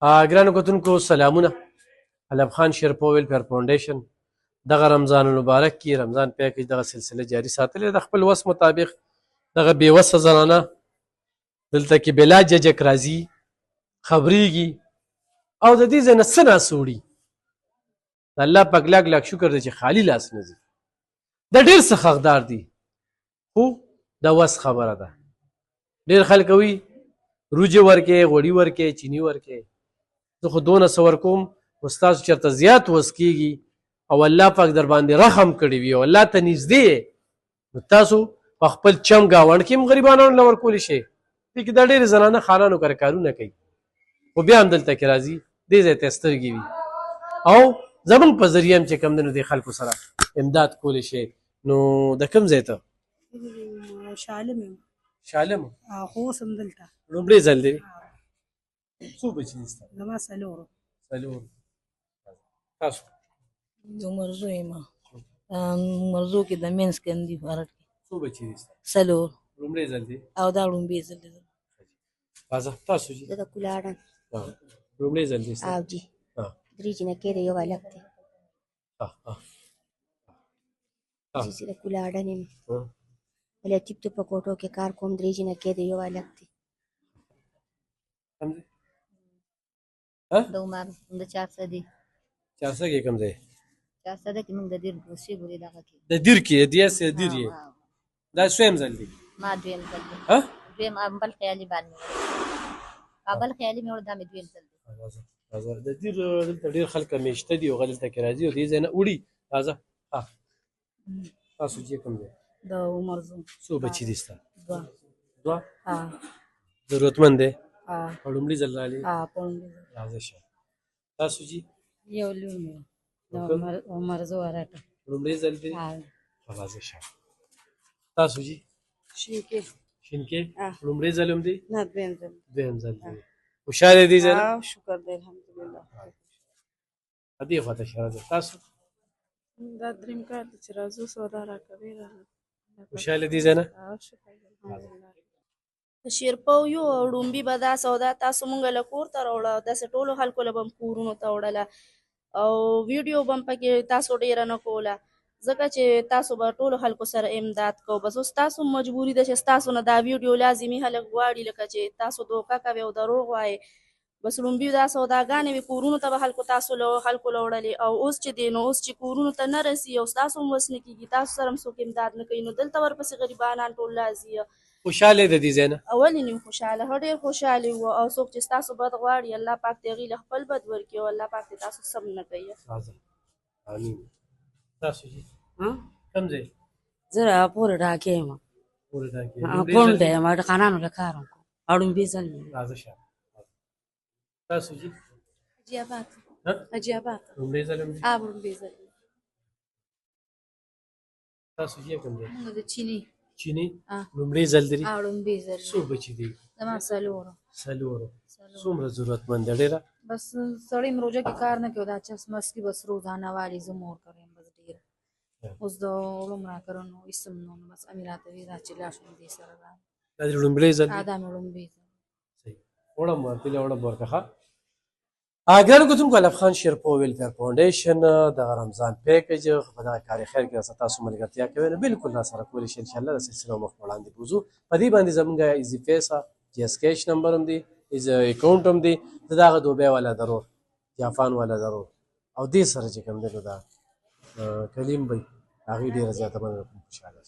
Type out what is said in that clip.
ګرانو کتونکو سلامونه. علم خان شیرپا ویلفیر فاونډیشن دغه رمضان المبارک کې رمضان پیکج دغه سلسله جاري ساتلې د خپل وس مطابق دغه بېوسه زنانه دلته کې بلا ججک راځي خبرېږي او د دې ځای نه څه ناسه وړي. د الله پاک لاک لاک شکر دی چې خالي لاس نه ځي. د ډېر څه حقدار دي خو د وس خبره ده. ډېر خلک وي روجې ورکې غوړي ورکې چیني ورکې. زه خو دونه څه ورکوم خو ستاسو چېرته زیات وس کېږي او الله پاک در باندې رحم کړی وي او الله ته نږدې نو تاسو په خپل چم ګاونډ کې هم غریبانو له ورکولی شئ. دې کې دا ډېرې زنانه خانانو کره کارونه کوي خو بیا هم دلته کې راځي دې ځای ته سترګې وي او زمونږ په ذریعه هم چې کوم دی نو دې خلکو سره امداد کولی شئ. نو د کوم ځای ته؟ شالم یم. شالم؟ خو اوس هم دلته لومړی ځل دی. څو بچي دي ستا؟ زما څلور. تاسو؟ زه مرزو یم. مرزو کې د مینس کندي فارټ کې. څو بچي دي ستا؟ څلور. لومړی ځل دی او دا لومبی ځل دی. راځه تاسو جي؟ زه د کلاړن. لومړی ځل دی ستا؟ او جي درې جنکې د یو هلک دی. زه د کلاړن یم. لطیف تو په کوټو کې کار کوم. درې جنکې د یو هلک دی. د عمر د 400 دی. 400 کې کوم ځای؟ 400 کې موږ د دیر ګوشي ګوري دغه کې د دیر کې دې سه دیر یې دا سویم ځل دی. ما دویم ځل دی. دویم بل خیالي باندې بل خیالي مې ور د مې دویم ځل دی. راځه د دیر دلته ډېر خلک میشته دي او غلطه کې راځي او دې ځای نه وړي. راځه تاسو چې کوم ځای؟ د عمر زوم. څو بچي دي ستا؟ دوه. ضرورتمند دی په لومړي ځل رالې؟ په لومړي ځل. راځه شه. تاسو جي؟ یو لور مې د عمر زو راټه لومړی ځل دی. راځه شه. تاسو جي؟ شینکې. شینکې لومړی ځل هم دی؟ نه دویم ځل. دویم ځل دی. خوشحاله دي ځای نه؟ شکر دی الحمدلله. دې خواته شه. راځه تاسو؟ دا دریم کار دی چې راځو سودا راکوي. خوشحاله دي ځای نه؟ شکر دی الحمدلله. شیرپو یو ډومبي به دا سودا تاسو مونږ له کور ته راوړه داسې ټولو خلکو له به م کورونو ته وړله او ویډیو به م پکې تاسو ډېره نه کوله ځکه چې تاسو به ټولو خلکو سره امداد کو. بس اوس تاسو مجبوري ده چې ستاسو نه دا ویډیو لازمي خلک غواړي لکه چې تاسو دوکه کوئ او دروغ وایئ. بس لومبي دا سوداګانې وي کورونو ته به خلکو خلکو له وړلې او اوس چې دی نو اوس چې کورونو ته نه رسي او ستاسو هم وس نه کېږي تاسو سره هم څوک امداد نه کوي نو دلته ورپسې غریبانان ټول راځي. خوشحاله د دې ځای نه؟ ولې نه خوشحاله ډېر خوشحاله وو او څوک چې ستاسو بد غواړي الله پاک د هغې له خپل بد ورکړي او الله پاک د تاسو سم نه کوي. راځه امین. تاسو جي کوم ځای؟ زه پورې ډاکې یم. پورې ډاکې پونډه یم د خانانو له کار وکړم او لومبي ځل مې. راځه شه. تاسو جي؟ حاجي آباد. حاجي آباد لومړی ځل هم دی؟ لومبي ځل. تاسو جي کوم ځای؟ موږ د چیني. چیني لومړی ځل دی؟ لومبي ځل. څو بچي دي؟ زما څلور. څومره ضرورتمند دی؟ ډېره؟ بس سړی م روژه کې کار نه کوي دا چس مس کې بس روزانه والی زه مور کریم بس ډېره اوس د علوم را کرنو اسم نو بس امې راته وي دا چې لاړ شم دې سره دا د لومړی ځل دی؟ دا مې لومبي ځل. صحیح وړم ورتلې وړم ورکه ښه. ګرانو کتونکو علم خان شیرپا ویلفیر فاونډیشن دغه رمضان پیکج په دغه کار خیر کې راسره تاسو ملګرتیا کوئ نو بالکل راسره کولی شئ انشاءالله د سلسله مخ په وړاندې بوځو. په دې باندې زموږ ایزي پیسه جی اس کیش نمبر هم دی اکاونټ هم دی د دغه دوبۍ والا ضرور جاپان والا ضرور او دې سره چې کوم دی نو دا کلیم بی هغې ډېره زیاته مننه کوم خوشحاله